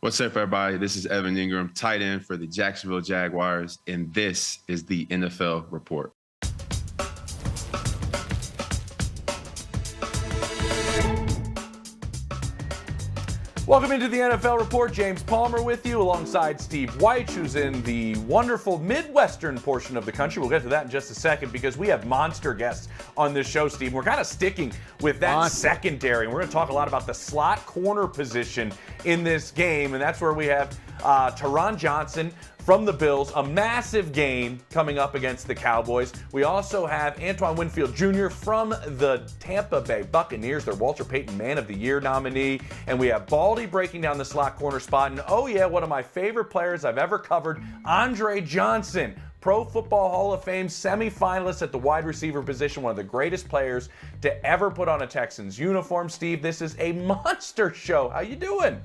What's up, everybody? This is Evan Ingram, tight end for the Jacksonville Jaguars, and this is the NFL Report. Welcome into the NFL Report. James Palmer with you alongside Steve White, who's in the wonderful Midwestern portion of the country. We'll get to that in just a second because we have monster guests on this show, Steve. We're kind of sticking with that secondary, and we're going to talk a lot about the slot corner position in this game, and that's where we have Taron Johnson from the Bills, a massive game coming up against the Cowboys. We also have Antoine Winfield Jr. from the Tampa Bay Buccaneers, their Walter Payton Man of the Year nominee. And we have Baldy breaking down the slot corner spot. And oh yeah, one of my favorite players I've ever covered, Andre Johnson, Pro Football Hall of Fame semifinalist at the wide receiver position, one of the greatest players to ever put on a Texans uniform. Steve, this is a monster show. How you doing?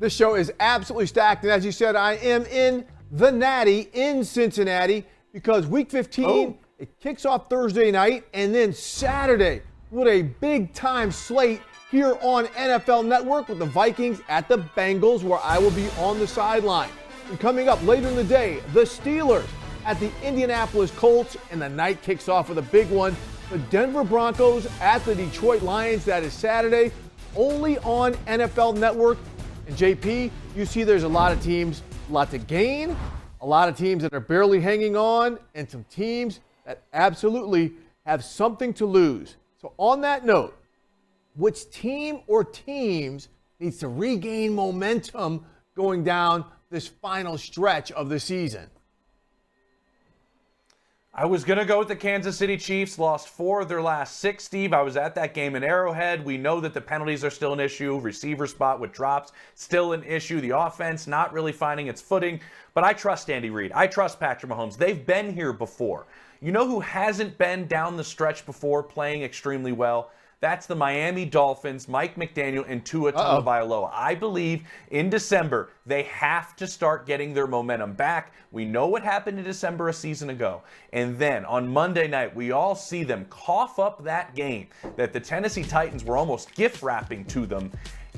This show is absolutely stacked, and as you said, I am in the Natty in Cincinnati because Week 15, it kicks off Thursday night, and then Saturday, what a big-time slate here on NFL Network with the Vikings at the Bengals, where I will be on the sideline. And coming up later in the day, the Steelers at the Indianapolis Colts, and the night kicks off with a big one, the Denver Broncos at the Detroit Lions. That is Saturday, only on NFL Network. And JP, you see there's a lot of teams, a lot to gain, a lot of teams that are barely hanging on, and some teams that absolutely have something to lose. So on that note, which team or teams needs to regain momentum going down this final stretch of the season? I was going to go with the Kansas City Chiefs, lost 4 of their last 6, Steve. I was at that game in Arrowhead. We know that the penalties are still an issue. Receiver spot with drops, still an issue. The offense not really finding its footing. But I trust Andy Reid. I trust Patrick Mahomes. They've been here before. You know who hasn't been down the stretch before playing extremely well? That's the Miami Dolphins, Mike McDaniel, and Tua Tagovailoa. I believe in December, they have to start getting their momentum back. We know what happened in December a season ago. And then on Monday night, we all see them cough up that game that the Tennessee Titans were almost gift wrapping to them.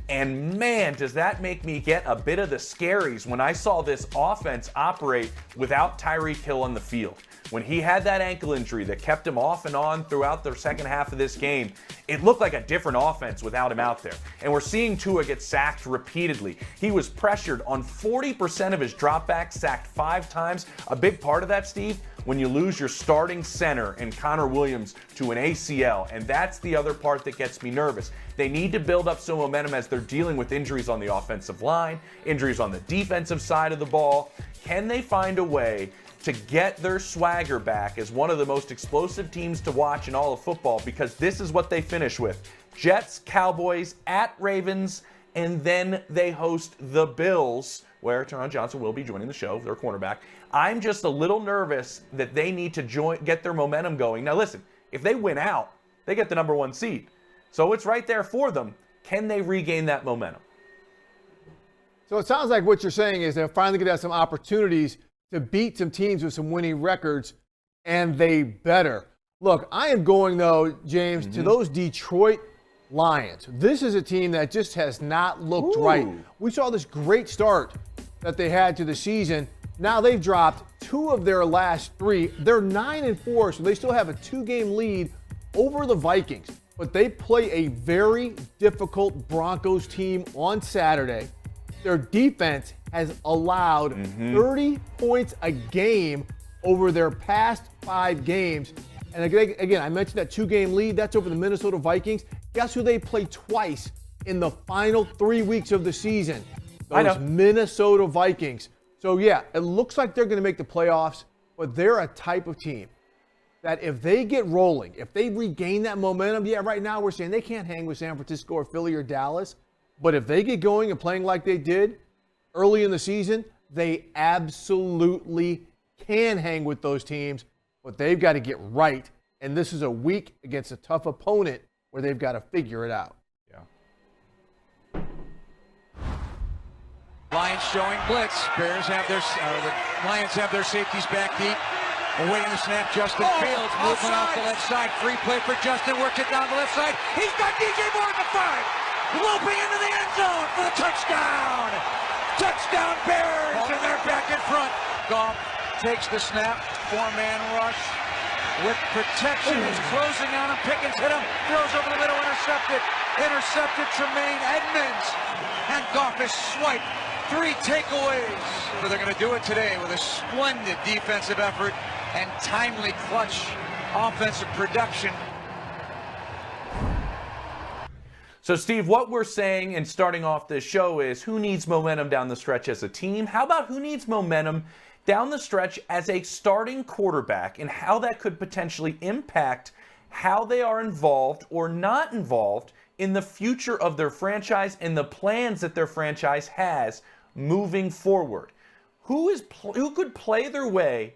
And man, does that make me get a bit of the scaries when I saw this offense operate without Tyreek Hill on the field. When he had that ankle injury that kept him off and on throughout the second half of this game, it looked like a different offense without him out there. And we're seeing Tua get sacked repeatedly. He was pressured on 40% of his dropbacks, sacked 5 times. A big part of that, Steve, when you lose your starting center and Connor Williams to an ACL, and that's the other part that gets me nervous. They need to build up some momentum as they're dealing with injuries on the offensive line, injuries on the defensive side of the ball. Can they find a way to get their swagger back as one of the most explosive teams to watch in all of football? Because this is what they finish with. Jets, Cowboys, at Ravens, and then they host the Bills, where Taron Johnson will be joining the show, their cornerback. I'm just a little nervous that they need to get their momentum going. Now listen, if they win out, they get the number 1 seed. So it's right there for them. Can they regain that momentum? So it sounds like what you're saying is they're finally going to have some opportunities to beat some teams with some winning records, and they better. Look, I am going, though, James, to those Detroit Lions. This is a team that just has not looked right. We saw this great start that they had to the season. Now they've dropped 2 of their last 3. They're 9-4, so they still have a 2-game lead over the Vikings. But they play a very difficult Broncos team on Saturday. Their defense has allowed 30 points a game over their past 5 games. And again, I mentioned that 2-game lead. That's over the Minnesota Vikings. Guess who they play twice in the final 3 weeks of the season? Those Minnesota Vikings. So, yeah, it looks like they're going to make the playoffs, but they're a type of team that if they get rolling, if they regain that momentum, yeah, right now we're saying they can't hang with San Francisco or Philly or Dallas. But if they get going and playing like they did early in the season, they absolutely can hang with those teams. But they've got to get right. And this is a week against a tough opponent where they've got to figure it out. Yeah. Lions showing blitz. Bears have the Lions have their safeties back deep. Awaiting the snap, Justin Fields. Movement off the left side. Free play for Justin. Works it down the left side. He's got DJ Moore at the 5. loping into the end zone for the touchdown. Touchdown Bears, and they're back in front. Goff takes the snap, 4-man rush with protection. He's closing on him. Pickens hit him, throws over the middle, intercepted. Intercepted Tremaine Edmonds, and Goff is swiped. 3 takeaways. So they're going to do it today with a splendid defensive effort and timely clutch offensive production. So, Steve, what we're saying and starting off this show is who needs momentum down the stretch as a team? How about who needs momentum down the stretch as a starting quarterback, and how that could potentially impact how they are involved or not involved in the future of their franchise and the plans that their franchise has moving forward? Who could play their way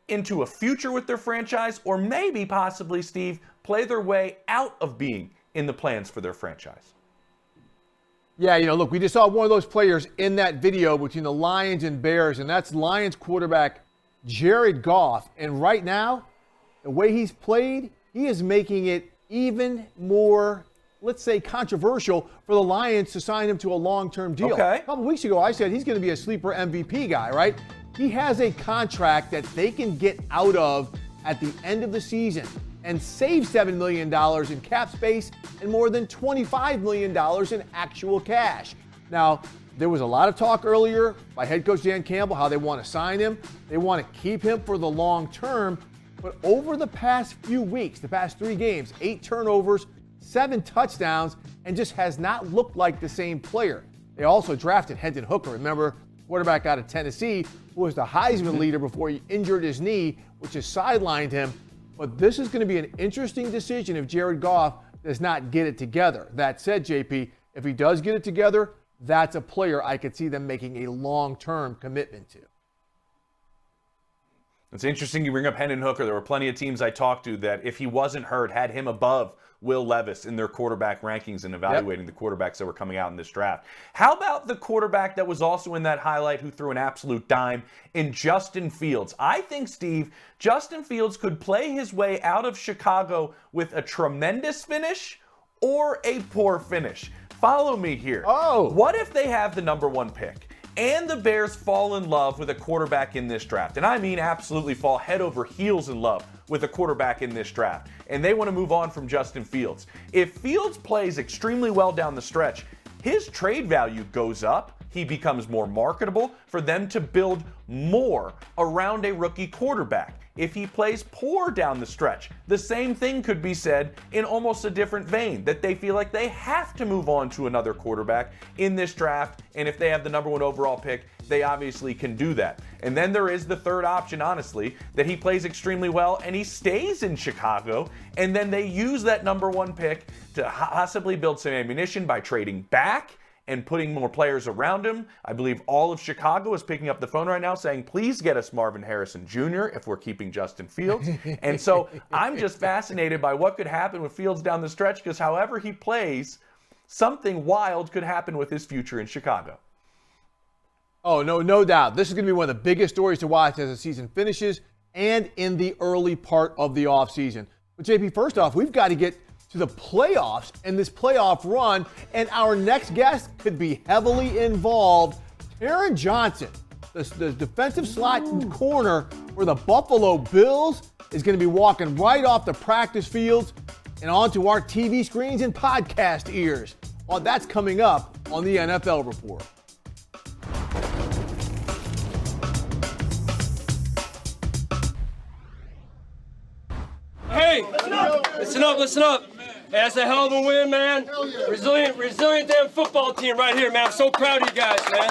into a future with their franchise, or maybe possibly, Steve, play their way out of being in the plans for their franchise? Yeah, look, we just saw one of those players in that video between the Lions and Bears, and that's Lions quarterback Jared Goff. And right now, the way he's played, he is making it even more, let's say, controversial for the Lions to sign him to a long-term deal. Okay. A couple weeks ago, I said he's going to be a sleeper MVP guy, right? He has a contract that they can get out of at the end of the season and save $7 million in cap space and more than $25 million in actual cash. Now, there was a lot of talk earlier by head coach Dan Campbell how they want to sign him. They want to keep him for the long term. But over the past few weeks, the past 3 games, 8 turnovers, 7 touchdowns, and just has not looked like the same player. They also drafted Hendon Hooker, remember, quarterback out of Tennessee, who was the Heisman leader before he injured his knee, which has sidelined him. But this is going to be an interesting decision if Jared Goff does not get it together. That said, JP, if he does get it together, that's a player I could see them making a long-term commitment to. It's interesting you bring up Hendon Hooker. There were plenty of teams I talked to that, if he wasn't hurt, had him above Will Levis in their quarterback rankings and evaluating the quarterbacks that were coming out in this draft. How about the quarterback that was also in that highlight who threw an absolute dime in Justin Fields? I think, Steve, Justin Fields could play his way out of Chicago with a tremendous finish or a poor finish. Follow me here. What if they have the number 1 pick and the Bears fall in love with a quarterback in this draft? And I mean absolutely fall head over heels in love with a quarterback in this draft. And they want to move on from Justin Fields. If Fields plays extremely well down the stretch, his trade value goes up. He becomes more marketable for them to build more around a rookie quarterback. If he plays poor down the stretch, the same thing could be said in almost a different vein, that they feel like they have to move on to another quarterback in this draft, and if they have the number 1 overall pick, they obviously can do that. And then there is the third option, honestly, that he plays extremely well and he stays in Chicago, and then they use that number 1 pick to possibly build some ammunition by trading back and putting more players around him. I believe all of Chicago is picking up the phone right now saying, please get us Marvin Harrison Jr. if we're keeping Justin Fields. And so I'm just fascinated by what could happen with Fields down the stretch, because however he plays, something wild could happen with his future in Chicago. Oh, no doubt. This is going to be one of the biggest stories to watch as the season finishes and in the early part of the offseason. But JP, first off, we've got to get to the playoffs and this playoff run, and our next guest could be heavily involved. Taron Johnson, the defensive slot corner for the Buffalo Bills, is going to be walking right off the practice fields and onto our TV screens and podcast ears. Well, that's coming up on the NFL Report. Hey, listen up. Hey, that's a hell of a win, man. Resilient damn football team right here, man. I'm so proud of you guys, man.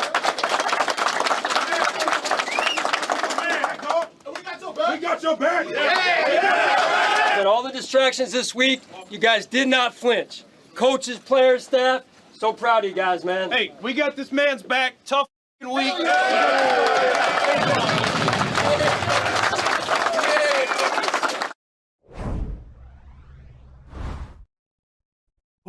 We got your back. And all the distractions this week, you guys did not flinch. Coaches, players, staff, so proud of you guys, man. Hey, we got this man's back. Tough week.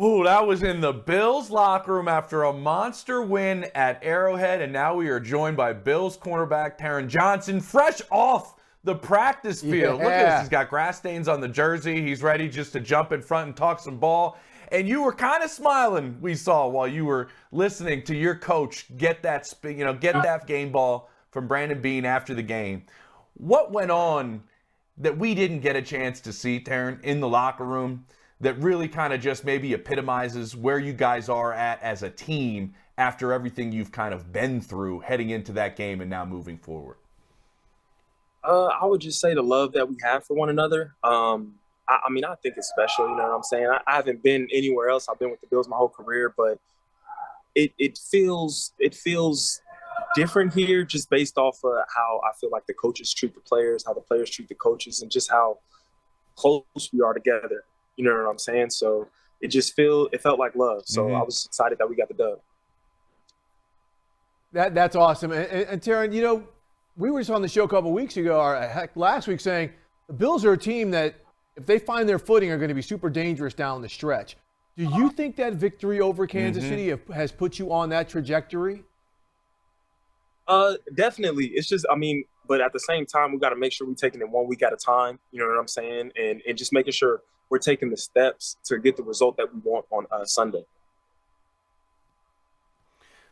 Ooh, that was in the Bills locker room after a monster win at Arrowhead, and now we are joined by Bills cornerback Taron Johnson, fresh off the practice field. Look at this. He's got grass stains on the jersey. He's ready just to jump in front and talk some ball. And you were kind of smiling, we saw, while you were listening to your coach get that game ball from Brandon Beane after the game. What went on that we didn't get a chance to see, Taryn, in the locker room that really kind of just maybe epitomizes where you guys are at as a team after everything you've kind of been through heading into that game and now moving forward? I would just say the love that we have for one another. I mean, I think it's special, you know what I'm saying? I haven't been anywhere else. I've been with the Bills my whole career, but it feels different here just based off of how I feel like the coaches treat the players, how the players treat the coaches, and just how close we are together. You know what I'm saying? So it felt like love. So I was excited that we got the dub. That's awesome. And Taryn, you know, we were just on the show a couple of weeks ago, or heck, last week, saying the Bills are a team that, if they find their footing, are going to be super dangerous down the stretch. Do you think that victory over Kansas City has put you on that trajectory? Definitely. It's just, I mean, but at the same time, we got to make sure we're taking it 1 week at a time. You know what I'm saying? And just making sure we're taking the steps to get the result that we want on Sunday.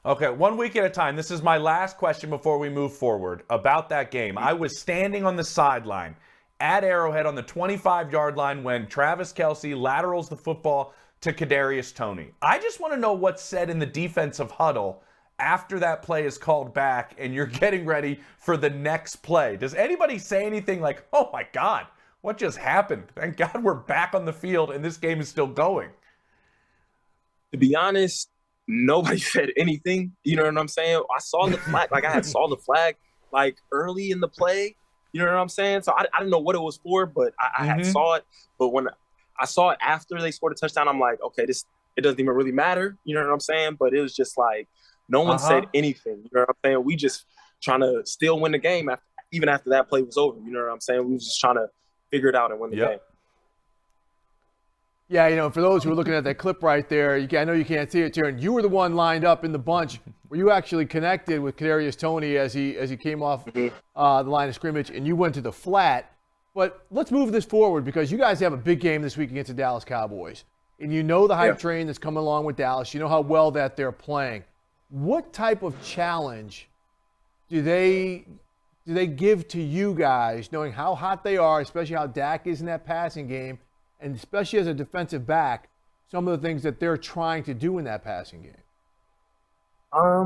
Okay, 1 week at a time. This is my last question before we move forward about that game. I was standing on the sideline at Arrowhead on the 25-yard line when Travis Kelce laterals the football to Kadarius Toney. I just want to know what's said in the defensive huddle after that play is called back and you're getting ready for the next play. Does anybody say anything like, oh my God, what just happened? Thank God we're back on the field and this game is still going? To be honest, nobody said anything. You know what I'm saying? I saw the flag. Like, I saw the flag like early in the play. You know what I'm saying? So I didn't know what it was for, but I had saw it. But when I saw it after they scored a touchdown, I'm like, okay, it doesn't even really matter. You know what I'm saying? But it was just like no one said anything. You know what I'm saying? We just trying to still win the game even after that play was over. You know what I'm saying? We was just trying to figure it out and win the game. Yeah, you know, for those who are looking at that clip right there, I know you can't see it, Taryn. You were the one lined up in the bunch where you actually connected with Kadarius Toney as he came off the line of scrimmage, and you went to the flat. But let's move this forward because you guys have a big game this week against the Dallas Cowboys. And you know the hype train that's coming along with Dallas. You know how well that they're playing. What type of challenge do they give to you guys, knowing how hot they are, especially how Dak is in that passing game, and especially as a defensive back, some of the things that they're trying to do in that passing game? I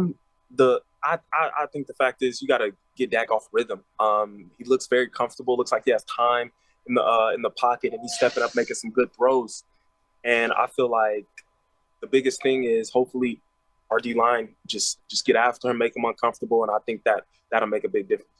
think the fact is you got to get Dak off rhythm. He looks very comfortable. Looks like he has time in the pocket, and he's stepping up, making some good throws. And I feel like the biggest thing is hopefully our D-line just get after him, make him uncomfortable, and I think that'll make a big difference.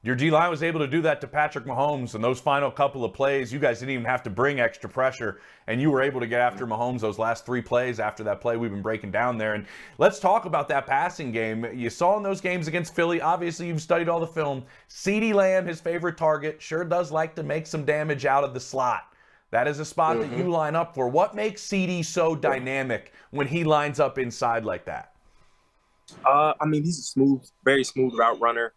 Your D-line was able to do that to Patrick Mahomes in those final couple of plays. You guys didn't even have to bring extra pressure, and you were able to get after Mahomes those last 3 plays after that play we've been breaking down there. And let's talk about that passing game. You saw in those games against Philly, obviously you've studied all the film. CeeDee Lamb, his favorite target, sure does like to make some damage out of the slot. That is a spot that you line up for. What makes CeeDee so dynamic when he lines up inside like that? I mean, he's a very smooth route runner.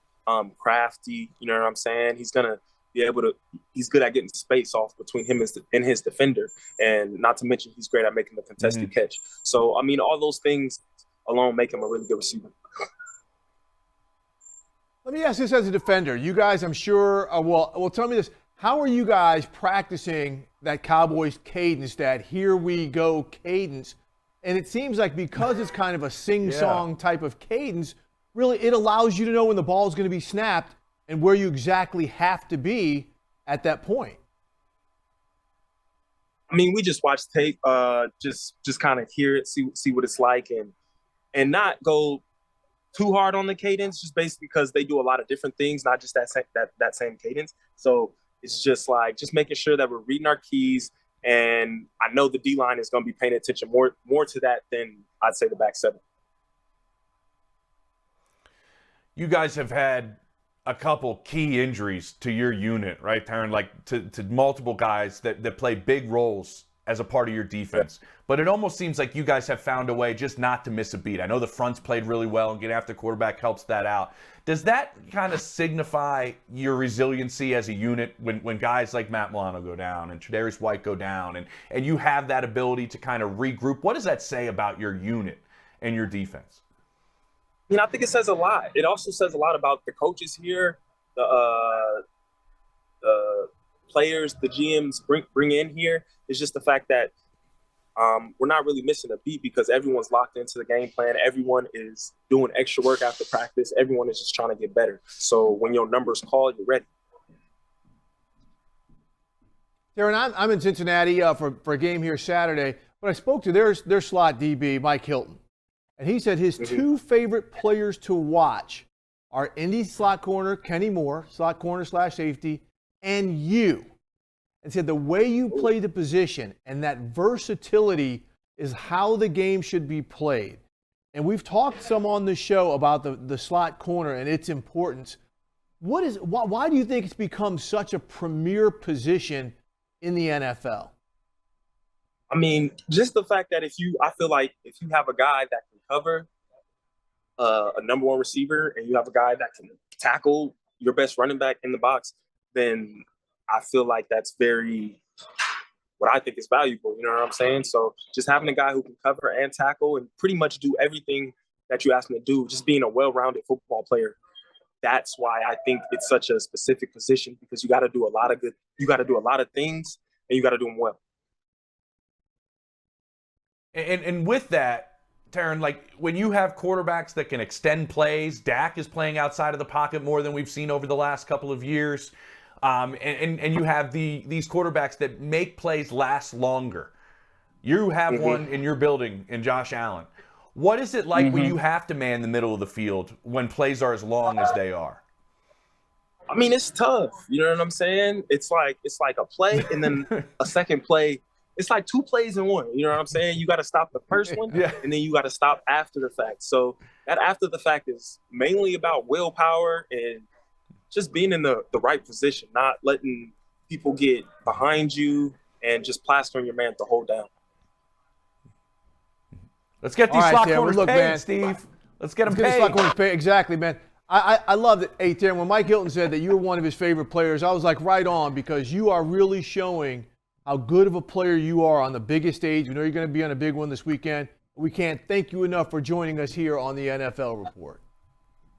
Crafty, you know what I'm saying? He's gonna be able to. He's good at getting space off between him and his defender, and not to mention he's great at making the contested catch. So I mean, all those things alone make him a really good receiver. Let me ask this as a defender. You guys, I'm sure, well, tell me this. How are you guys practicing that Cowboys cadence, that here we go cadence? And it seems like because it's kind of a sing-song type of cadence, really it allows you to know when the ball is going to be snapped and where you exactly have to be at that point. I mean, we just watch tape, just kind of hear it, see what it's like, and not go too hard on the cadence, just basically because they do a lot of different things, not just that same cadence. So it's just like just making sure that we're reading our keys, and I know the D-line is going to be paying attention more to that than I'd say the back seven. You guys have had a couple key injuries to your unit, right, Taryn? Like to multiple guys that play big roles as a part of your defense. But it almost seems like you guys have found a way just not to miss a beat. I know the front's played really well, and getting after the quarterback helps that out. Does that kind of signify your resiliency as a unit when guys like Matt Milano go down and Tre'Davious White go down, and you have that ability to kind of regroup? What does that say about your unit and your defense? I think it says a lot. It also says a lot about the coaches here, the players, the GMs bring in here. It's just the fact that we're not really missing a beat because everyone's locked into the game plan. Everyone is doing extra work after practice. Everyone is just trying to get better. So when your numbers call, you're ready. Darren, I'm in Cincinnati for a game here Saturday, but I spoke to their slot DB, Mike Hilton, and he said his two favorite players to watch are Indy slot corner Kenny Moore, slot corner / safety, and you. And said the way you play the position and that versatility is how the game should be played. And we've talked some on the show about the slot corner and its importance. Why do you think it's become such a premier position in the NFL? I mean, just the fact that I feel like if you have a guy that can cover a number one receiver and you have a guy that can tackle your best running back in the box, then I feel like that's what I think is valuable. You know what I'm saying? So just having a guy who can cover and tackle and pretty much do everything that you ask him to do, just being a well-rounded football player. That's why I think it's such a specific position because you got to do a lot of things and you got to do them well. And with that, Taryn, like when you have quarterbacks that can extend plays, Dak is playing outside of the pocket more than we've seen over the last couple of years. And you have these quarterbacks that make plays last longer. You have one in your building in Josh Allen. What is it like when you have to man the middle of the field when plays are as long as they are? I mean, it's tough. You know what I'm saying? It's like a play and then a second play. It's like two plays in one. You know what I'm saying? You got to stop the first one, and then you got to stop after the fact. So that after the fact is mainly about willpower and just being in the right position, not letting people get behind you and just plastering your man to hold down. Let's get these slot corners paid, man. Steve. Let's get them paid. Slot corners paid. Exactly, man. I love it. Hey, Darren, when Mike Hilton said that you were one of his favorite players, I was like, right on, because you are really showing how good of a player you are on the biggest stage. We know you're going to be on a big one this weekend. We can't thank you enough for joining us here on the NFL Report.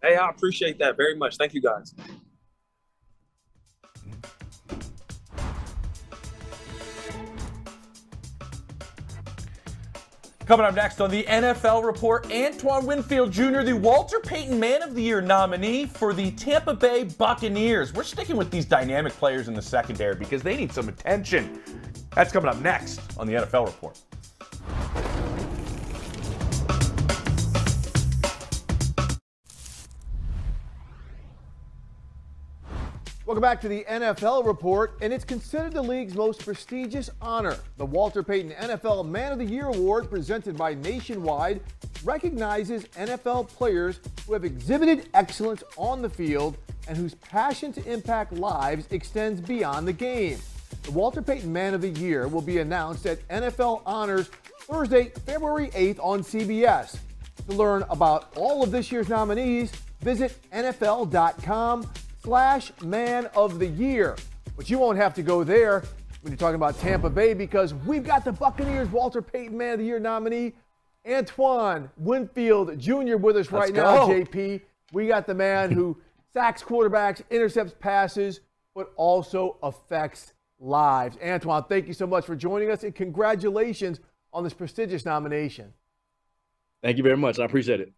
Hey, I appreciate that very much. Thank you, guys. Coming up next on the NFL Report, Antoine Winfield Jr., the Walter Payton Man of the Year nominee for the Tampa Bay Buccaneers. We're sticking with these dynamic players in the secondary because they need some attention. That's coming up next on the NFL Report. Welcome back to the NFL Report, and it's considered the league's most prestigious honor. The Walter Payton NFL Man of the Year Award, presented by Nationwide, recognizes NFL players who have exhibited excellence on the field and whose passion to impact lives extends beyond the game. The Walter Payton Man of the Year will be announced at NFL Honors Thursday, February 8th on CBS. To learn about all of this year's nominees, visit NFL.com/Man of the Year. But you won't have to go there when you're talking about Tampa Bay, because we've got the Buccaneers Walter Payton Man of the Year nominee, Antoine Winfield Jr. with us right now, JP. We got the man who sacks quarterbacks, intercepts passes, but also affects lives. Antoine, thank you so much for joining us, and congratulations on this prestigious nomination. Thank you very much. I appreciate it.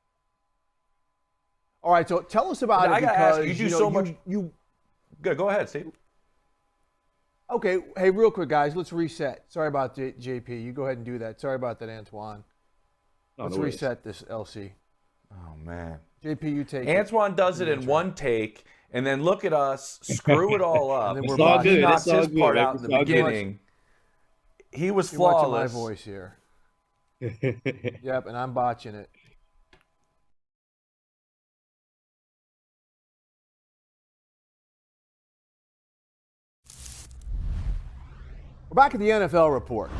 All right, so tell us about it. I gotta because ask, you do so much. Go ahead, Steve. Okay, hey, real quick, guys, let's reset. Sorry about JP. You go ahead and do that. Sorry about that, Antoine. Let's reset this, LC. Oh, man. JP, you take Antoine does it in one take, and then look at us, screw it all up. It's all good. He knocks It's all his good. part out in the beginning. He was flawless. You're watching my voice here. Yep, and I'm botching it. We're back at the NFL Report.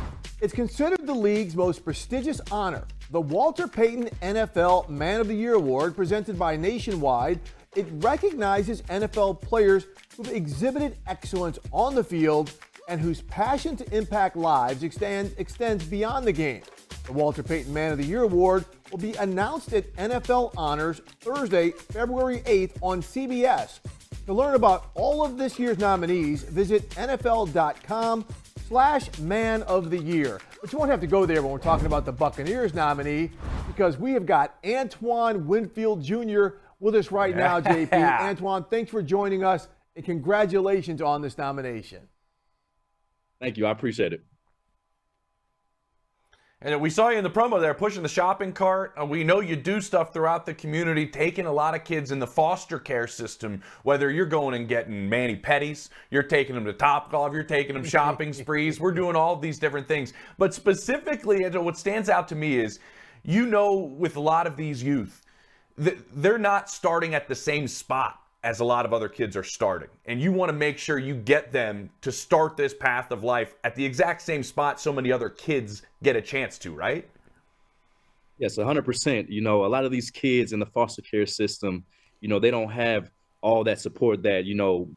It's considered the league's most prestigious honor, the Walter Payton NFL Man of the Year Award, presented by Nationwide. It recognizes NFL players who've exhibited excellence on the field and whose passion to impact lives extends beyond the game. The Walter Payton Man of the Year Award will be announced at NFL Honors Thursday, February 8th on CBS. To learn about all of this year's nominees, visit NFL.com/Man of the Year. But you won't have to go there when we're talking about the Buccaneers nominee, because we have got Antoine Winfield Jr. with us right now, JP. Antoine, thanks for joining us, and congratulations on this nomination. Thank you. I appreciate it. And we saw you in the promo there pushing the shopping cart. We know you do stuff throughout the community, taking a lot of kids in the foster care system, whether you're going and getting mani-pedis, you're taking them to Topgolf, you're taking them shopping sprees. We're doing all of these different things. But specifically, what stands out to me is, with a lot of these youth, they're not starting at the same spot as a lot of other kids are starting. And you want to make sure you get them to start this path of life at the exact same spot so many other kids get a chance to, right? Yes, 100%. A lot of these kids in the foster care system, they don't have all that support that,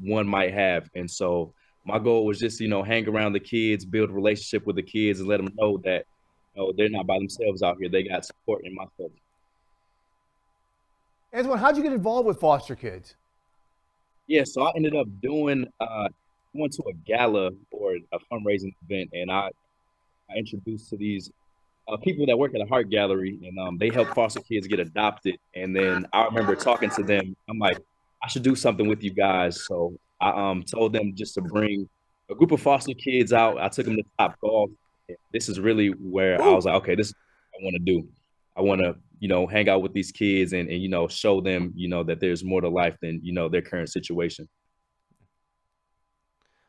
one might have. And so my goal was just, hang around the kids, build a relationship with the kids, and let them know that, they're not by themselves out here. They got support in myself. Antoine, how'd you get involved with foster kids? Yeah, so I ended up went to a gala or a fundraising event, and I introduced to these people that work at a heart gallery, and they help foster kids get adopted. And then I remember talking to them. I'm like, I should do something with you guys. So I told them just to bring a group of foster kids out. I took them to Topgolf. This is really where I was like, okay, this is what I want to do. I want to, hang out with these kids and show them, that there's more to life than, their current situation.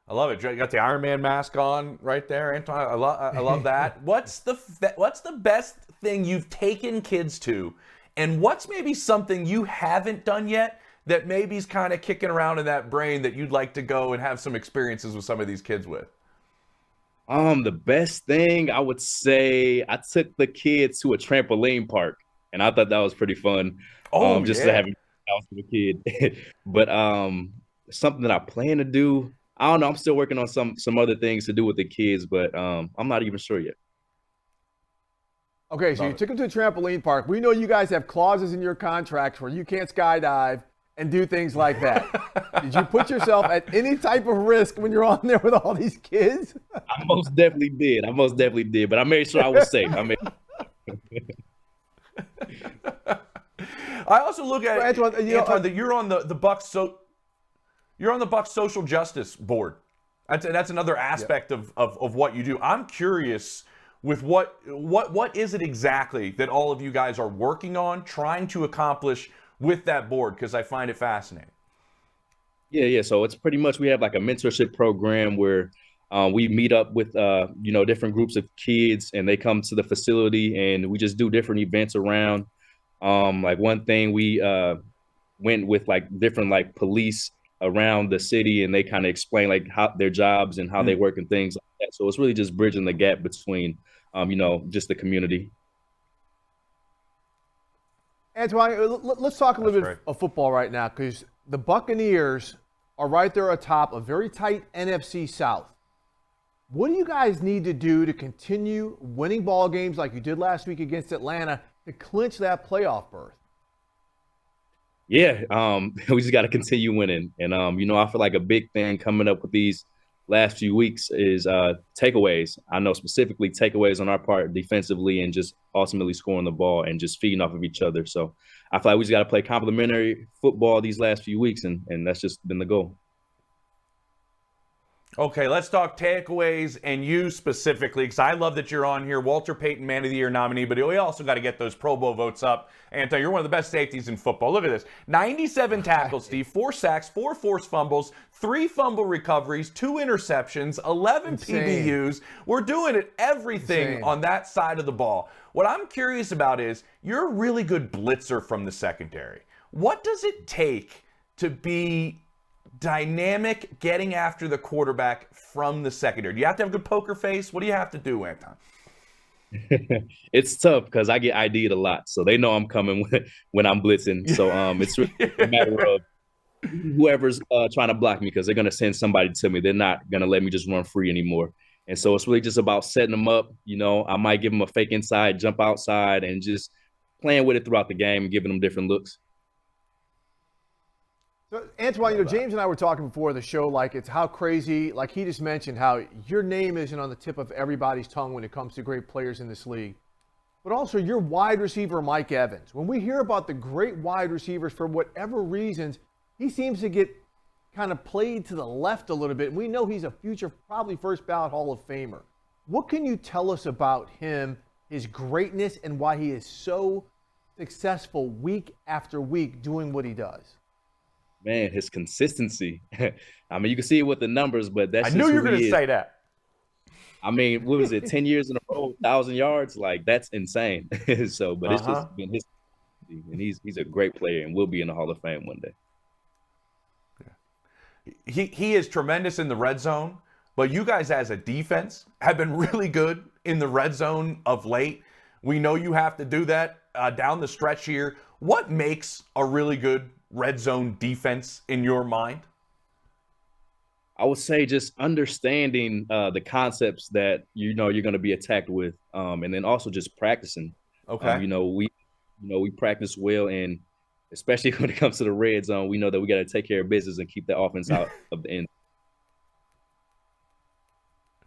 I love it. You got the Iron Man mask on right there, Antoine. I love that. What's the best thing you've taken kids to, and what's maybe something you haven't done yet that maybe's kind of kicking around in that brain that you'd like to go and have some experiences with some of these kids with? The best thing, I would say, I took the kids to a trampoline park, and I thought that was pretty fun. Just to have a house with a kid. But something that I plan to do, I don't know. I'm still working on some other things to do with the kids, but I'm not even sure yet. Okay, so you took them to a trampoline park. We know you guys have clauses in your contracts where you can't skydive and do things like that. Did you put yourself at any type of risk when you're on there with all these kids? I most definitely did. But I made sure I was safe. I also look at Antoine, that you're on the Bucs, so you're on the Bucs social justice board. That's another aspect of what you do. I'm curious with what is it exactly that all of you guys are working on, trying to accomplish with that board, because I find it fascinating. Yeah. So it's pretty much, we have like a mentorship program where we meet up with different groups of kids, and they come to the facility, and we just do different events around. Like one thing, we went with like different like police around the city, and they kind of explain like how their jobs and how they work and things like that. So it's really just bridging the gap between just the community. Antoine, let's talk a little bit of football right now, because the Buccaneers are right there atop a very tight NFC South. What do you guys need to do to continue winning ball games like you did last week against Atlanta to clinch that playoff berth? Yeah, we just got to continue winning. And, I feel like a big thing coming up with these last few weeks is takeaways. I know specifically takeaways on our part defensively, and just ultimately scoring the ball and just feeding off of each other. So I feel like we just got to play complementary football these last few weeks, and that's just been the goal. Okay, let's talk takeaways and you specifically, because I love that you're on here, Walter Payton Man of the Year nominee, but we also got to get those Pro Bowl votes up. And you're one of the best safeties in football. Look at this. 97 tackles, Steve, 4 sacks, 4 forced fumbles, 3 fumble recoveries, 2 interceptions, 11 PBUs. We're doing it everything on that side of the ball. What I'm curious about is, you're a really good blitzer from the secondary. What does it take to be dynamic getting after the quarterback from the secondary? Do you have to have a good poker face? What do you have to do, Anton? It's tough because I get ID'd a lot, so they know I'm coming when I'm blitzing. So it's really a matter of whoever's trying to block me, because they're gonna send somebody to me. They're not gonna let me just run free anymore. And so it's really just about setting them up. I might give them a fake inside, jump outside, and just playing with it throughout the game and giving them different looks. So, Antoine, James and I were talking before the show, like it's how crazy, like he just mentioned, how your name isn't on the tip of everybody's tongue when it comes to great players in this league. But also your wide receiver, Mike Evans. When we hear about the great wide receivers, for whatever reasons, he seems to get kind of played to the left a little bit. And we know he's a future, probably first ballot Hall of Famer. What can you tell us about him, his greatness, and why he is so successful week after week doing what he does? Man, his consistency. I mean, you can see it with the numbers, but that's I knew you were going to say that. I mean, what was it, 10 years in a row, 1,000 yards? Like, that's insane. So, but it's just been his, and he's a great player and will be in the Hall of Fame one day. He is tremendous in the red zone, but you guys as a defense have been really good in the red zone of late. We know you have to do that down the stretch here. What makes a really good red zone defense in your mind? I would say just understanding the concepts that you're going to be attacked with, and then also just practicing. Okay. We practice well, and especially when it comes to the red zone, we know that we got to take care of business and keep the offense out of the end.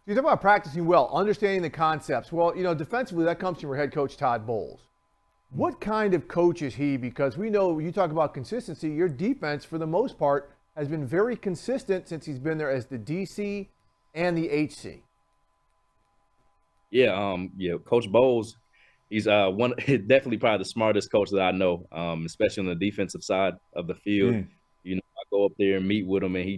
You talk about practicing well, understanding the concepts. Well, defensively, that comes from your head coach, Todd Bowles. What kind of coach is he? Because we know you talk about consistency. Your defense, for the most part, has been very consistent since he's been there as the DC and the HC. Yeah, Coach Bowles, he's definitely probably the smartest coach that I know, especially on the defensive side of the field. I go up there and meet with him, and he,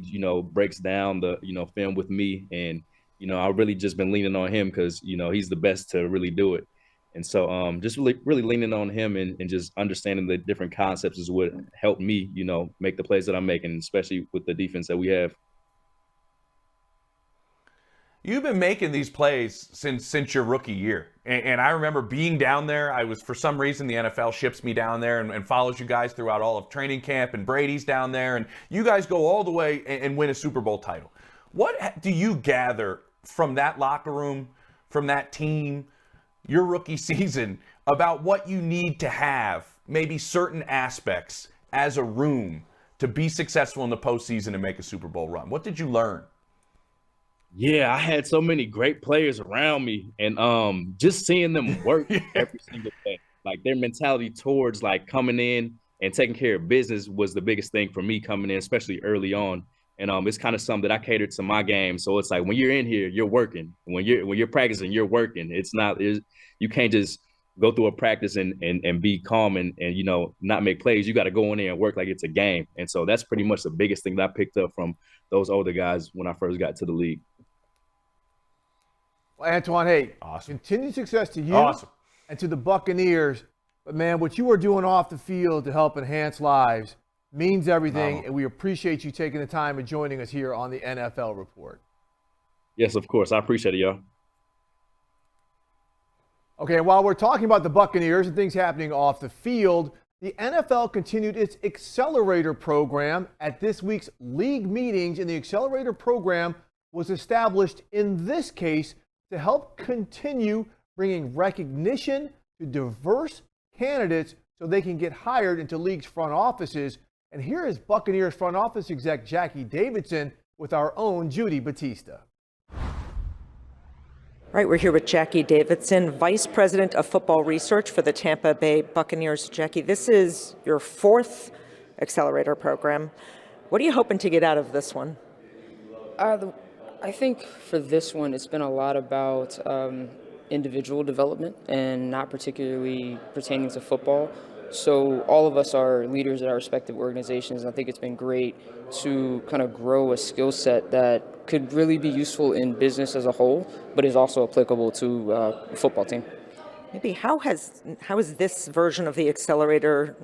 breaks down the, film with me, and I've really just been leaning on him because he's the best to really do it. And so just really leaning on him and just understanding the different concepts is what helped me, make the plays that I'm making, especially with the defense that we have. You've been making these plays since your rookie year. And I remember being down there. For some reason, the NFL ships me down there and follows you guys throughout all of training camp, and Brady's down there. And you guys go all the way and win a Super Bowl title. What do you gather from that locker room, from that team, your rookie season, about what you need to have, maybe certain aspects as a room to be successful in the postseason and make a Super Bowl run? What did you learn? Yeah, I had so many great players around me, and just seeing them work every single day, like their mentality towards like coming in and taking care of business was the biggest thing for me coming in, especially early on. And it's kind of something that I catered to my game. So it's like when you're in here, you're working. When you're practicing, you're working. You can't just go through a practice and be calm and not make plays. You got to go in there and work like it's a game. And so that's pretty much the biggest thing that I picked up from those older guys when I first got to the league. Well, Antoine, hey, awesome. Continued success to you and to the Buccaneers. But, man, what you are doing off the field to help enhance lives means everything, and we appreciate you taking the time and joining us here on the NFL Report. Yes, of course. I appreciate it, y'all. Okay, while we're talking about the Buccaneers and things happening off the field, the NFL continued its Accelerator program at this week's league meetings, and the Accelerator program was established in this case to help continue bringing recognition to diverse candidates so they can get hired into leagues' front offices. And here is Buccaneers front office exec Jackie Davidson with our own Judy Batista. Right, we're here with Jackie Davidson, Vice President of Football Research for the Tampa Bay Buccaneers. Jackie, this is your fourth Accelerator program. What are you hoping to get out of this one? I think for this one, it's been a lot about individual development and not particularly pertaining to football. So all of us are leaders at our respective organizations, and I think it's been great to kind of grow a skill set that could really be useful in business as a whole, but is also applicable to a football team. Maybe how is this version of the accelerator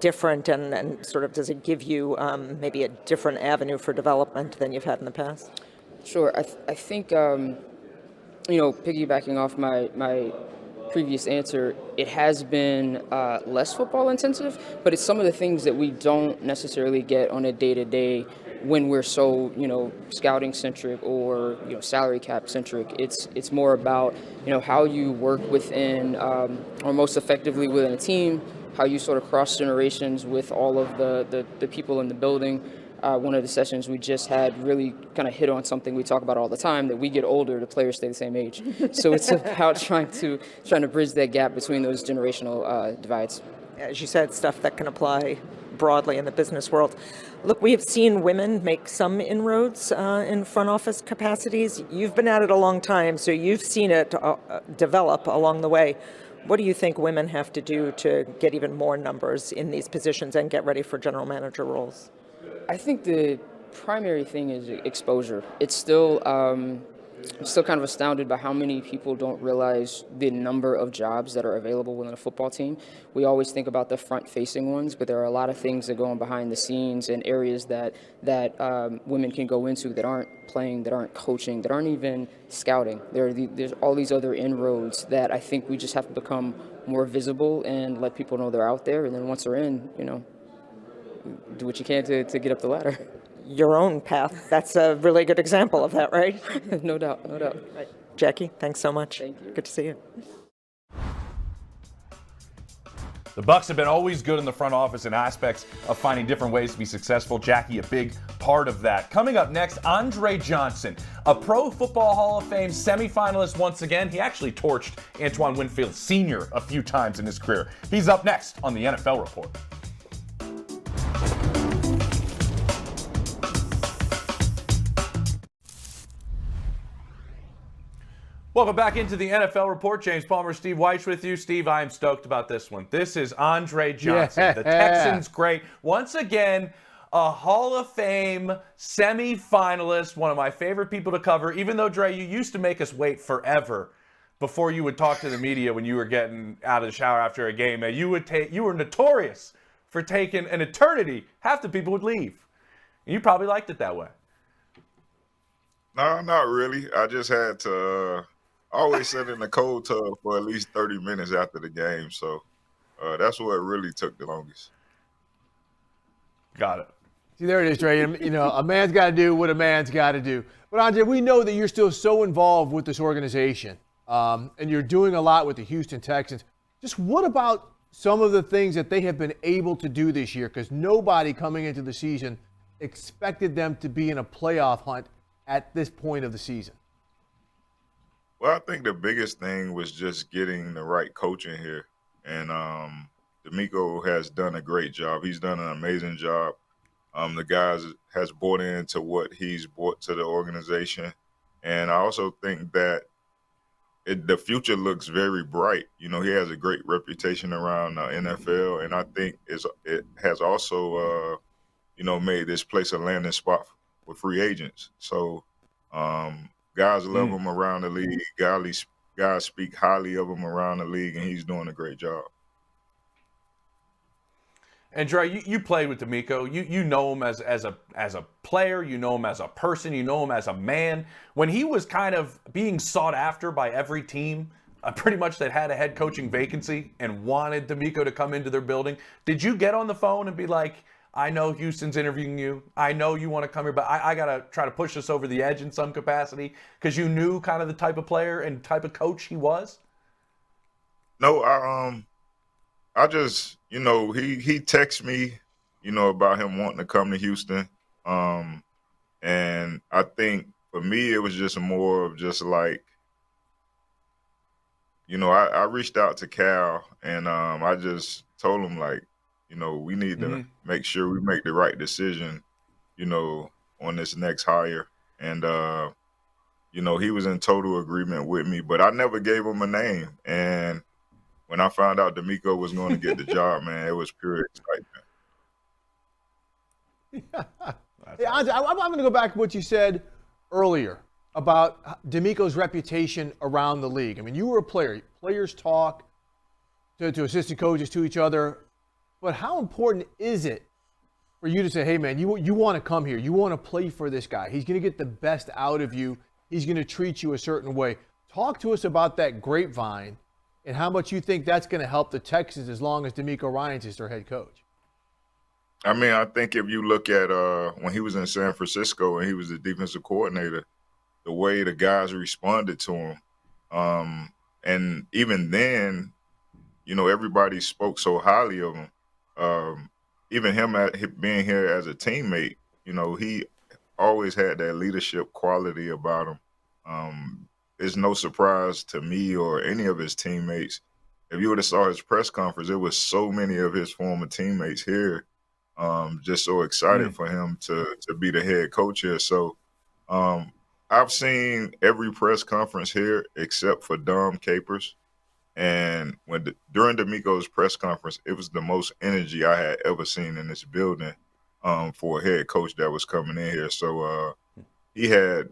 different, and sort of does it give you maybe a different avenue for development than you've had in the past? Sure. I think, piggybacking off my previous answer, it has been less football intensive, but it's some of the things that we don't necessarily get on a day-to-day when we're so, scouting centric or, salary cap centric. It's more about, how you work within or most effectively within a team, how you sort of cross generations with all of the people in the building. One of the sessions we just had really kind of hit on something we talk about all the time, that we get older, the players stay the same age. So it's about trying to bridge that gap between those generational divides. As you said, stuff that can apply broadly in the business world. Look, we have seen women make some inroads in front office capacities. You've been at it a long time, so you've seen it develop along the way. What do you think women have to do to get even more numbers in these positions and get ready for general manager roles? I think the primary thing is exposure. It's still, I'm still kind of astounded by how many people don't realize the number of jobs that are available within a football team. We always think about the front-facing ones, but there are a lot of things that go on behind the scenes and areas that women can go into that aren't playing, that aren't coaching, that aren't even scouting. There's all these other inroads that I think we just have to become more visible and let people know they're out there. And then once they're in, do what you can to get up the ladder. Your own path. That's a really good example of that, right? No doubt. Right. Jackie, thanks so much. Thank you. Good to see you. The Bucs have been always good in the front office in aspects of finding different ways to be successful. Jackie, a big part of that. Coming up next, Andre Johnson, a Pro Football Hall of Fame semifinalist once again. He actually torched Antoine Winfield Sr. a few times in his career. He's up next on the NFL Report. Welcome back into the NFL Report. James Palmer, Steve Wyche with you. Steve, I am stoked about this one. This is Andre Johnson, Yeah. the Texans great. Once again, a Hall of Fame semi-finalist, one of my favorite people to cover, even though, Dre, you used to make us wait forever before you would talk to the media when you were getting out of the shower after a game. And you were notorious for taking an eternity. Half the people would leave. And you probably liked it that way. No, not really. I just had to always sit in the cold tub for at least 30 minutes after the game. So that's what really took the longest. Got it. See, there it is, Trey. A man's got to do what a man's got to do. But, Andre, we know that you're still so involved with this organization, and you're doing a lot with the Houston Texans. Just what about some of the things that they have been able to do this year? Because nobody coming into the season expected them to be in a playoff hunt at this point of the season. Well, I think the biggest thing was just getting the right coaching here. And D'Amico has done a great job. He's done an amazing job. The guys has bought into what he's brought to the organization. And I also think that the future looks very bright. He has a great reputation around the NFL. And I think it has also, made this place a landing spot for free agents. So guys love him around the league. Guys speak highly of him around the league, and he's doing a great job. And Dre, you played with D'Amico. You know him as a player. You know him as a person. You know him as a man. When he was kind of being sought after by every team, pretty much that had a head coaching vacancy and wanted D'Amico to come into their building, did you get on the phone and be like, I know Houston's interviewing you. I know you want to come here, but I got to try to push this over the edge in some capacity, because you knew kind of the type of player and type of coach he was? No, I just, he texted me, about him wanting to come to Houston. And I think for me, it was just more of just like, I reached out to Cal, and I just told him, like, we need to make sure we make the right decision, on this next hire. And, he was in total agreement with me, but I never gave him a name. And when I found out D'Amico was going to get the job, man, it was pure excitement. Hey, Andre, I'm going to go back to what you said earlier about D'Amico's reputation around the league. I mean, you were a player. Players talk. to assistant coaches, to each other. But how important is it for you to say, hey, man, you want to come here. You want to play for this guy. He's going to get the best out of you. He's going to treat you a certain way. Talk to us about that grapevine and how much you think that's going to help the Texans as long as DeMeco Ryans is their head coach. I mean, I think if you look at when he was in San Francisco and he was the defensive coordinator, the way the guys responded to him, and even then, you know, everybody spoke so highly of him. Even him being here as a teammate, you know, he always had that leadership quality about him. It's no surprise to me or any of his teammates. If you would have saw his press conference, there was so many of his former teammates here, just so excited for him to be the head coach here. So I've seen every press conference here except for Dom Capers. And during DeMeco's press conference, it was the most energy I had ever seen in this building for a head coach that was coming in here. So he had,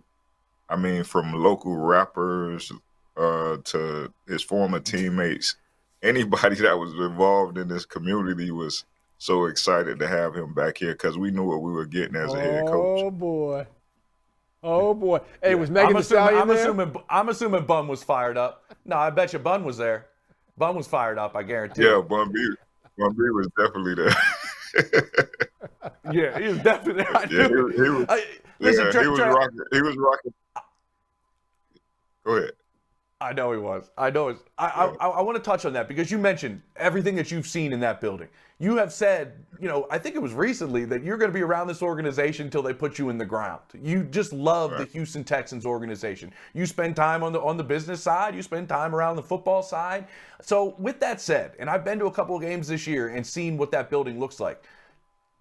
I mean, from local rappers to his former teammates, anybody that was involved in this community was so excited to have him back here because we knew what we were getting as a head coach. Oh, boy. Oh, boy. Hey, was Megan Thee Stallion there? I'm assuming Bun was fired up. No, I bet you Bun was there. Bun was fired up, I guarantee. Yeah, Bun B was definitely there. Yeah, he was definitely there. He was rocking. Go ahead. I know he was. I want to touch on that because you mentioned everything that you've seen in that building. You have said, you know, I think it was recently that you're going to be around this organization until they put you in the ground. You just love the Houston Texans organization. You spend time on the business side. You spend time around the football side. So with that said, and I've been to a couple of games this year and seen what that building looks like.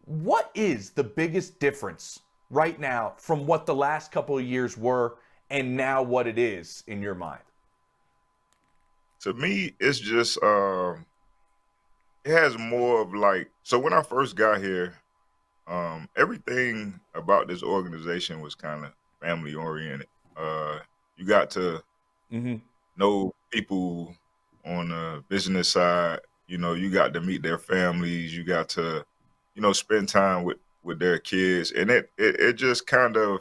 What is the biggest difference right now from what the last couple of years were and now what it is in your mind? To me, it's just it has more of like, so when I first got here, everything about this organization was kind of family oriented. You got to know people on the business side. You know, you got to meet their families. You got to, you know, spend time with their kids, and it just kind of,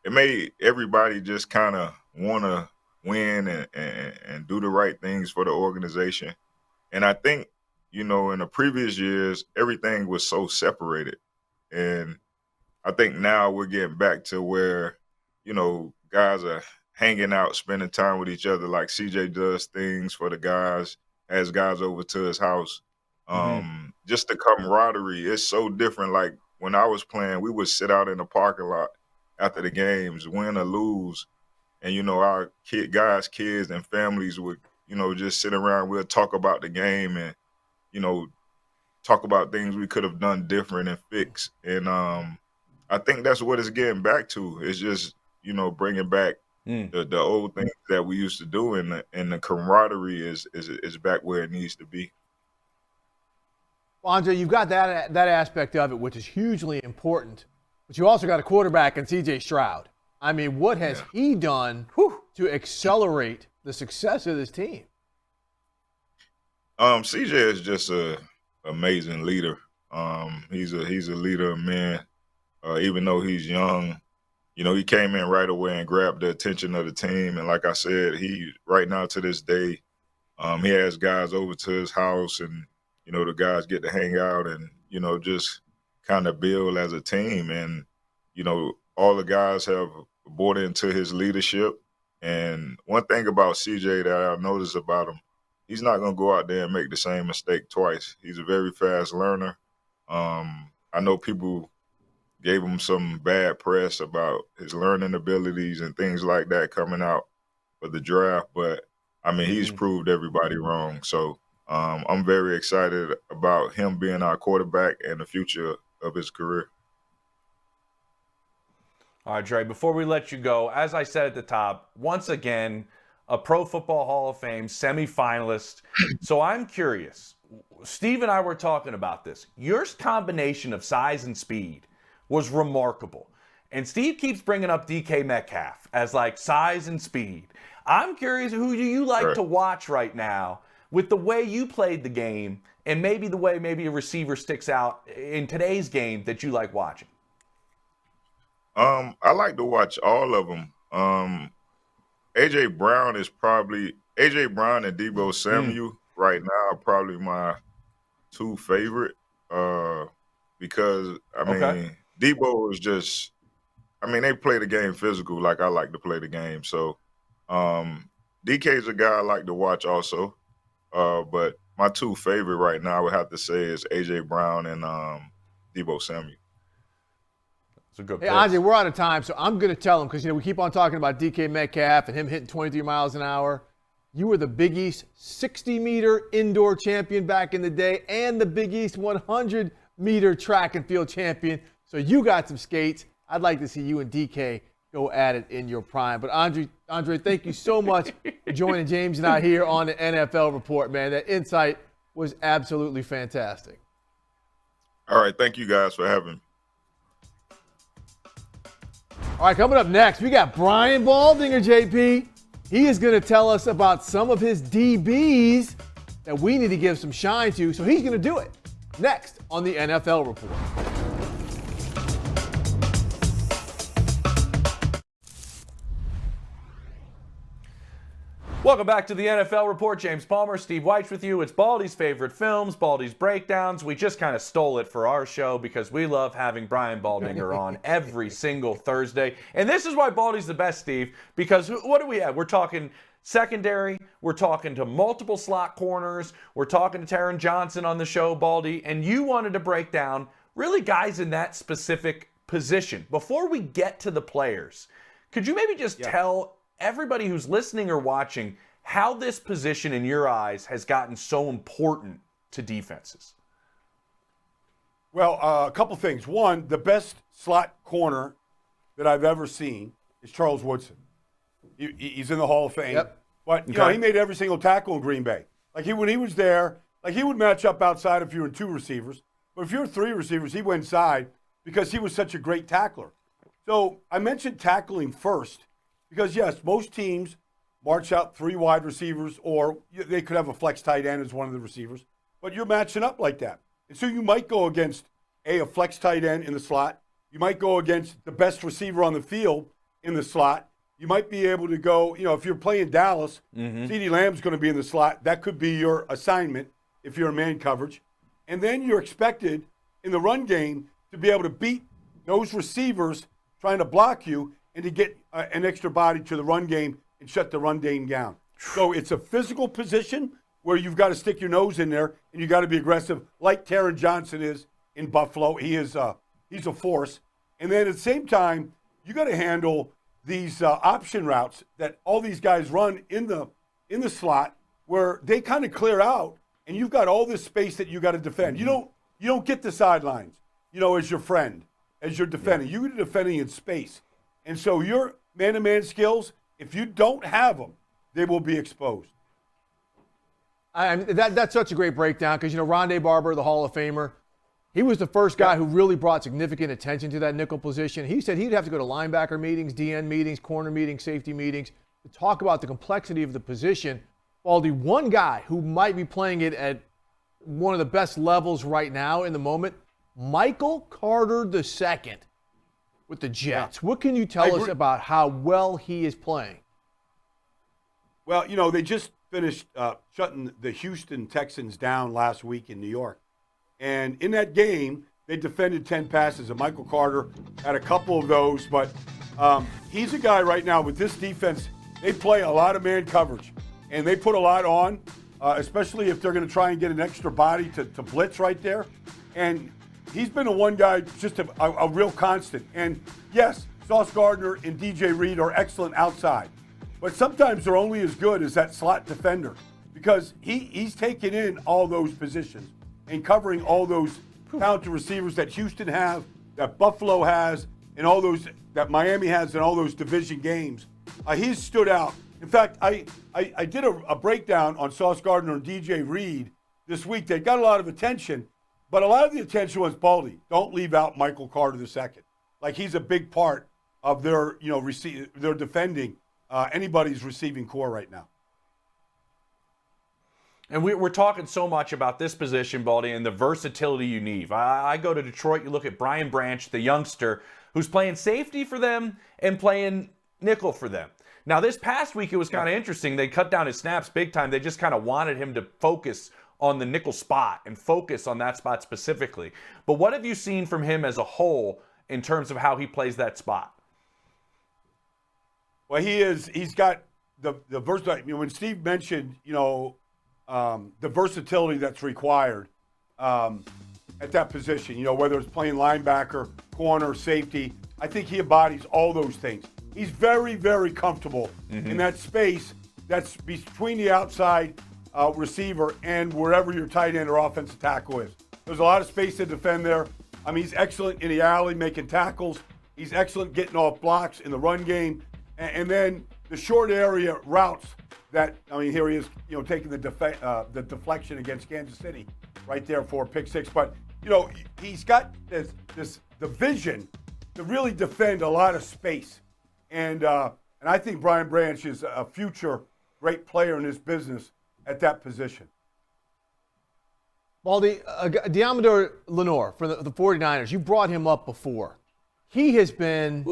it made everybody just kind of want to win and do the right things for the organization. And I think, you know, in the previous years, everything was so separated. And I think now we're getting back to where, you know, guys are hanging out, spending time with each other, like CJ does things for the guys, has guys over to his house. Just the camaraderie is so different. Like when I was playing, we would sit out in the parking lot after the games, win or lose. And, you know, our kids and families would, you know, just sit around. We'll talk about the game and, you know, talk about things we could have done different and fix. And I think that's what it's getting back to. It's just, you know, bringing back the old things that we used to do, and the camaraderie is back where it needs to be. Well, Andre, you've got that aspect of it, which is hugely important. But you also got a quarterback in C.J. Stroud. I mean, what has he done to accelerate the success of this team? CJ is just an amazing leader. He's a leader of men. Even though he's young, you know, he came in right away and grabbed the attention of the team. And like I said, he right now to this day, he has guys over to his house, and you know, the guys get to hang out and, you know, just kind of build as a team. And you know, all the guys have bought into his leadership. And one thing about CJ that I noticed about him, he's not going to go out there and make the same mistake twice. He's a very fast learner. I know people gave him some bad press about his learning abilities and things like that coming out for the draft, but I mean, he's proved everybody wrong. So I'm very excited about him being our quarterback and the future of his career. All right, Dre, before we let you go, as I said at the top, once again, a Pro Football Hall of Fame semifinalist. So I'm curious. Steve and I were talking about this. Your combination of size and speed was remarkable. And Steve keeps bringing up DK Metcalf as like size and speed. I'm curious, who do you like to watch right now with the way you played the game and maybe the way maybe a receiver sticks out in today's game that you like watching? I like to watch all of them. AJ Brown and Deebo Samuel right now are probably my two favorite. Because I mean, Deebo is just, they play the game physical like I like to play the game. So, DK's a guy I like to watch also. But my two favorite right now I would have to say is AJ Brown and Deebo Samuel. It's a good Hey, pick. Andre, we're out of time, so I'm going to tell him because, we keep on talking about DK Metcalf and him hitting 23 miles an hour. You were the Big East 60-meter indoor champion back in the day and the Big East 100-meter track and field champion. So you got some skates. I'd like to see you and DK go at it in your prime. But Andre, thank you so much for joining James and I here on the NFL Report, man. That insight was absolutely fantastic. All right, thank you guys for having me. All right, coming up next, we got Brian Baldinger, JP. He is going to tell us about some of his DBs that we need to give some shine to, so he's going to do it next on the NFL Report. Welcome back to the NFL Report. James Palmer, Steve Weich with you. It's Baldy's favorite films, Baldy's breakdowns. We just kind of stole it for our show because we love having Brian Baldinger on every single Thursday. And this is why Baldy's the best, Steve, because what do we have? We're talking secondary. We're talking to multiple slot corners. We're talking to Taron Johnson on the show, Baldy. And you wanted to break down really guys in that specific position. Before we get to the players, could you maybe just tell everybody who's listening or watching how this position in your eyes has gotten so important to defenses? Well, a couple things. One, the best slot corner that I've ever seen is Charles Woodson. He's in the Hall of Fame. Yep. But, he made every single tackle in Green Bay. When he was there, he would match up outside if you were two receivers. But if you were three receivers, he went inside because he was such a great tackler. So I mentioned tackling first. Because, yes, most teams march out three wide receivers, or they could have a flex tight end as one of the receivers, but you're matching up like that. And so you might go against, a flex tight end in the slot. You might go against the best receiver on the field in the slot. You might be able to go, if you're playing Dallas, CeeDee Lamb's going to be in the slot. That could be your assignment if you're in man coverage. And then you're expected in the run game to be able to beat those receivers trying to block you and to get an extra body to the run game and shut the run game down. So it's a physical position where you've got to stick your nose in there and you got to be aggressive, like Taron Johnson is in Buffalo. He's a force. And then at the same time, you got to handle these option routes that all these guys run in the slot, where they kind of clear out, and you've got all this space that you got to defend. You don't get the sidelines, as your friend, as you're defending. You're defending in space. And so your man-to-man skills, if you don't have them, they will be exposed. That's such a great breakdown because, Rondé Barber, the Hall of Famer, he was the first guy who really brought significant attention to that nickel position. He said he'd have to go to linebacker meetings, DN meetings, corner meetings, safety meetings to talk about the complexity of the position. Baldy, one guy who might be playing it at one of the best levels right now in the moment, Michael Carter II. With the Jets. What can you tell us about how well he is playing? Well, they just finished shutting the Houston Texans down last week in New York. And in that game, they defended 10 passes, and Michael Carter had a couple of those. But he's a guy right now with this defense, they play a lot of man coverage. And they put a lot on, especially if they're going to try and get an extra body to blitz right there. And he's been a one guy, just a real constant. And yes, Sauce Gardner and DJ Reed are excellent outside. But sometimes they're only as good as that slot defender because he's taking in all those positions and covering all those talented receivers that Houston have, that Buffalo has, and all those that Miami has in all those division games. He's stood out. In fact, I did a breakdown on Sauce Gardner and DJ Reed this week. They got a lot of attention. But a lot of the attention was Baldy. Don't leave out Michael Carter II. He's a big part of their, their defending anybody's receiving core right now. And we're talking so much about this position, Baldy, and the versatility you need. I go to Detroit, you look at Brian Branch, the youngster, who's playing safety for them and playing nickel for them. Now, this past week, it was kind of interesting. They cut down his snaps big time. They just kind of wanted him to focus on the nickel spot and focus on that spot specifically. But what have you seen from him as a whole in terms of how he plays that spot? Well, he's got the versatility. When Steve mentioned, the versatility that's required at that position, whether it's playing linebacker, corner, safety, I think he embodies all those things. He's very, very comfortable in that space that's between the outside receiver and wherever your tight end or offensive tackle is. There's a lot of space to defend there. I mean, he's excellent in the alley making tackles. He's excellent getting off blocks in the run game. And then the short area routes that, here he is, taking the deflection against Kansas City right there for pick six. But, he's got the vision to really defend a lot of space. And I think Brian Branch is a future great player in this business at that position. Baldy, Deommodore Lenoir for the 49ers, you brought him up before. He has been,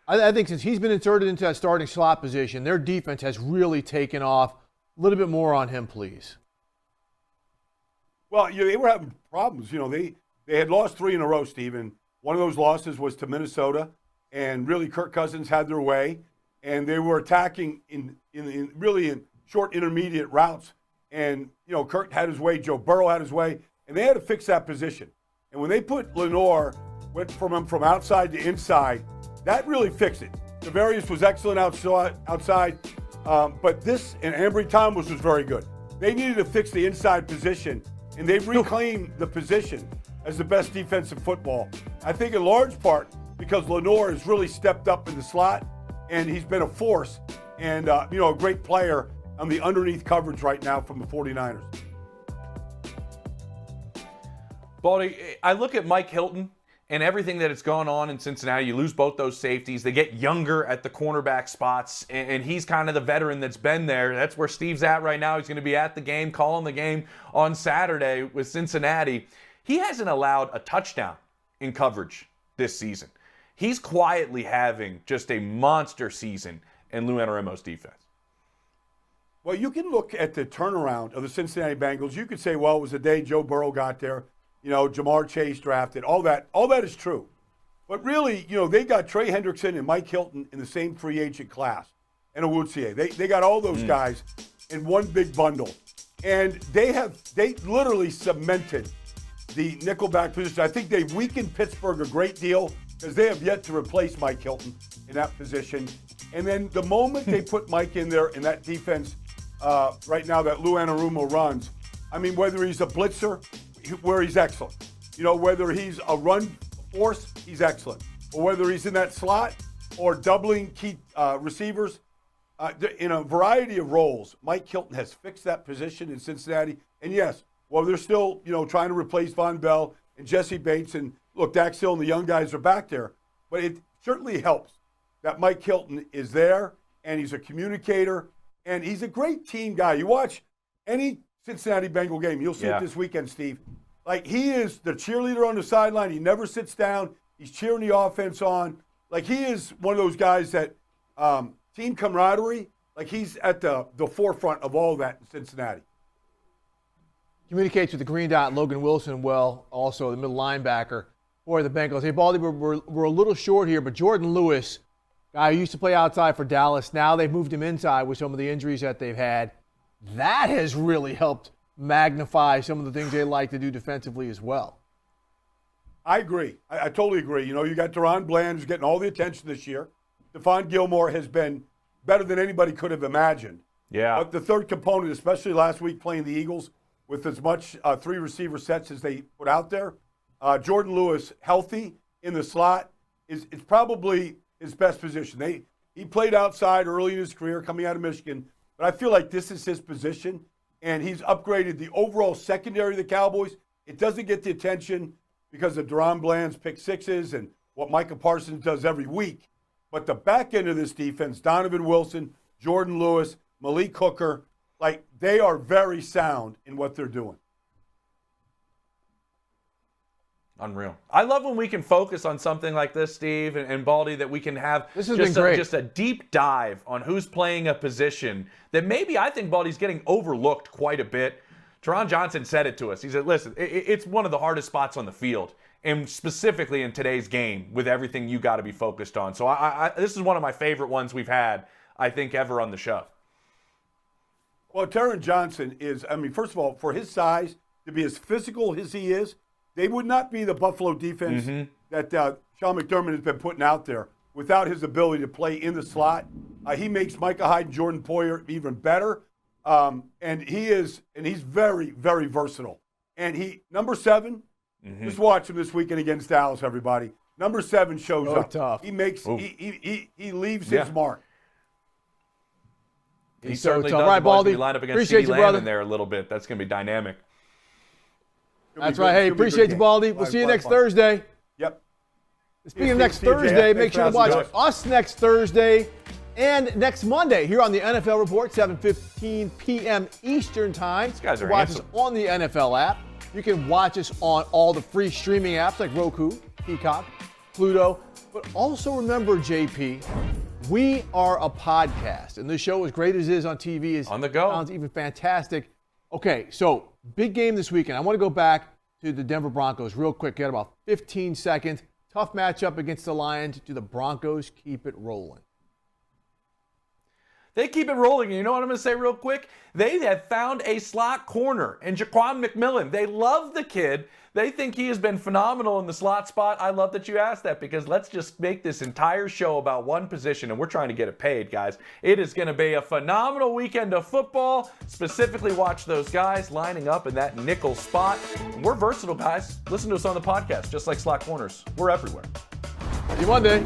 I think since he's been inserted into that starting slot position, their defense has really taken off. A little bit more on him, please. Well, they were having problems. They had lost 3 in a row, Steve, one of those losses was to Minnesota, and really Kirk Cousins had their way, and they were attacking in short intermediate routes. And, Kirk had his way, Joe Burrow had his way, and they had to fix that position. And when they put Lenoir, went from outside to inside, that really fixed it. Tavarius was excellent outside, but this, and Ambry Thomas was very good. They needed to fix the inside position, and they've reclaimed the position as the best defense in football. I think in large part because Lenoir has really stepped up in the slot, and he's been a force and, a great player on the underneath coverage right now from the 49ers. Baldy, I look at Mike Hilton and everything that has gone on in Cincinnati. You lose both those safeties. They get younger at the cornerback spots, and he's kind of the veteran that's been there. That's where Steve's at right now. He's going to be at the game, calling the game on Saturday with Cincinnati. He hasn't allowed a touchdown in coverage this season. He's quietly having just a monster season in Lou Anarumo's defense. Well, you can look at the turnaround of the Cincinnati Bengals. You could say, well, it was the day Joe Burrow got there. Jamar Chase drafted. All that is true. But really, they got Trey Hendrickson and Mike Hilton in the same free agent class, and Awuzie. They got all those guys in one big bundle. And they literally cemented the nickelback position. I think they've weakened Pittsburgh a great deal because they have yet to replace Mike Hilton in that position. And then the moment they put Mike in there in that defense right now that Lou Anarumo runs, whether he's a blitzer, where he's excellent. Whether he's a run force, he's excellent. Or whether he's in that slot or doubling key receivers. In a variety of roles, Mike Hilton has fixed that position in Cincinnati. And yes, they're still, trying to replace Von Bell and Jesse Bates. And look, Dax Hill and the young guys are back there. But it certainly helps that Mike Hilton is there, and he's a communicator, and he's a great team guy. You watch any Cincinnati Bengal game, you'll see it this weekend, Steve. Like, he is the cheerleader on the sideline. He never sits down. He's cheering the offense on. Like, he is one of those guys that team camaraderie, like he's at the forefront of all that in Cincinnati. Communicates with the green dot, Logan Wilson, also the middle linebacker for the Bengals. Hey, Baldy, we're a little short here, but Jordan Lewis, guy who used to play outside for Dallas, now they've moved him inside with some of the injuries that they've had. That has really helped magnify some of the things they like to do defensively as well. I agree. I totally agree. You got Deron Bland who's getting all the attention this year. Stephon Gilmore has been better than anybody could have imagined. Yeah. But the third component, especially last week playing the Eagles with as much 3 receiver sets as they put out there, Jordan Lewis, healthy in the slot, is probably his best position. He played outside early in his career coming out of Michigan, but I feel like this is his position, and he's upgraded the overall secondary of the Cowboys. It doesn't get the attention because of Deron Bland's pick sixes and what Micah Parsons does every week. But the back end of this defense, Donovan Wilson, Jordan Lewis, Malik Hooker, Like, they are very sound in what they're doing. Unreal. I love when we can focus on something like this, Steve and Baldy, that we can have just a deep dive on who's playing a position that maybe I think Baldy's getting overlooked quite a bit. Teron Johnson said it to us. He said, listen, it's one of the hardest spots on the field, and specifically in today's game with everything you got to be focused on. So this is one of my favorite ones we've had, I think, ever on the show. Well, Teron Johnson is, I mean, first of all, for his size, to be as physical as he is, they would not be the Buffalo defense that Sean McDermott has been putting out there without his ability to play in the slot. He makes Micah Hyde and Jordan Poyer even better. And he's very, very versatile. And number 7, just watch him this weekend against Dallas, everybody. Number 7 shows up. Tough. He makes, he leaves his mark. He certainly tough. does. All right, Baldy. Be lined up against Appreciate CeeDee you, Lamb brother. in there a little bit. That's going to be dynamic. That's right. Hey, appreciate you, Baldy. We'll see you next Thursday. Yep. Speaking of next Thursday, make sure to watch us next Thursday and next Monday here on the NFL Report, 7:15 p.m. Eastern Time. These guys are watch handsome. us on the NFL app. You can watch us on all the free streaming apps like Roku, Peacock, Pluto. But also remember, JP, we are a podcast, and this show, as great as it is on TV, is on the go. Sounds even fantastic. Okay, so big game this weekend. I want to go back to the Denver Broncos real quick. Got about 15 seconds. Tough matchup against the Lions. Do the Broncos keep it rolling? They keep it rolling. And you know what I'm going to say real quick? They have found a slot corner in Jaquan McMillan. They love the kid. They think he has been phenomenal in the slot spot. I love that you asked that, because let's just make this entire show about one position, and we're trying to get it paid, guys. It is going to be a phenomenal weekend of football. Specifically, watch those guys lining up in that nickel spot. And we're versatile, guys. Listen to us on the podcast, just like Slot Corners. We're everywhere. See you Monday.